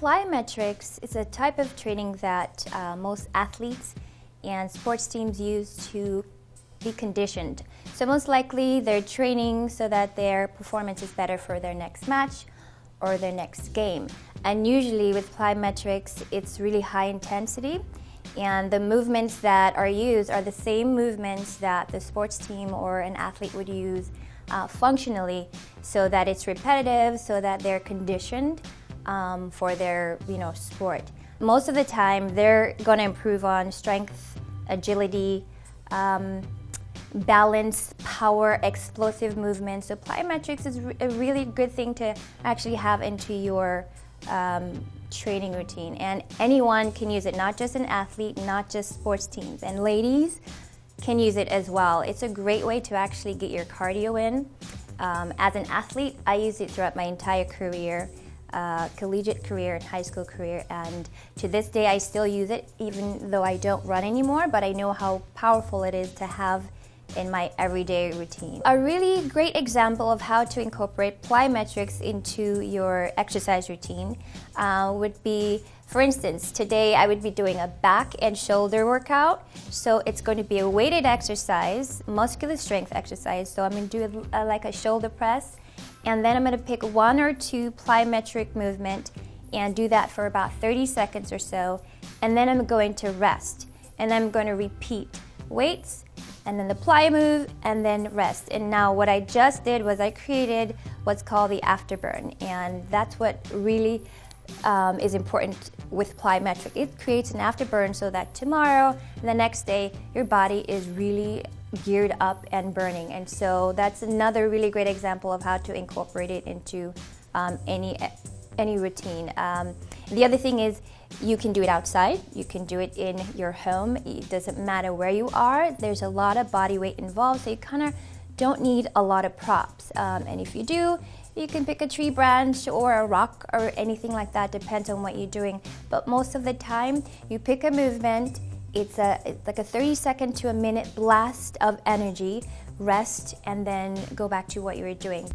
Plyometrics is a type of training that most athletes and sports teams use to be conditioned. So most likely they're training so that their performance is better for their next match or their next game. And usually with plyometrics, it's really high intensity, and the movements that are used are the same movements that the sports team or an athlete would use functionally, so that it's repetitive, so that they're conditioned for their sport. Most of the time they're going to improve on strength, agility, balance, power, explosive movements. So plyometrics is a really good thing to actually have into your training routine, and anyone can use it, not just an athlete, not just sports teams, and ladies can use it as well. It's a great way to actually get your cardio in. As an athlete, I used it throughout my entire career, collegiate career and high school career, and to this day I still use it even though I don't run anymore, but I know how powerful it is to have in my everyday routine. A really great example of how to incorporate plyometrics into your exercise routine would be, for instance, today I would be doing a back and shoulder workout. So it's going to be a weighted exercise, muscular strength exercise. So I'm going to do like a shoulder press, and then I'm going to pick one or two plyometric movement and do that for about 30 seconds or so, and then I'm going to rest, and I'm going to repeat weights, and then the plyo move, and then rest. And now what I just did was I created what's called the afterburn, and that's what really is important with plyometric. It creates an afterburn so that tomorrow, the next day, your body is really geared up and burning. And so that's another really great example of how to incorporate it into any routine. The other thing is, you can do it outside, you can do it in your home. It doesn't matter where you are. There's a lot of body weight involved, so you kind of don't need a lot of props. And if you do, you can pick a tree branch or a rock or anything like that, depends on what you're doing. But most of the time, you pick a movement, it's like a 30-second to a minute blast of energy, rest, and then go back to what you were doing.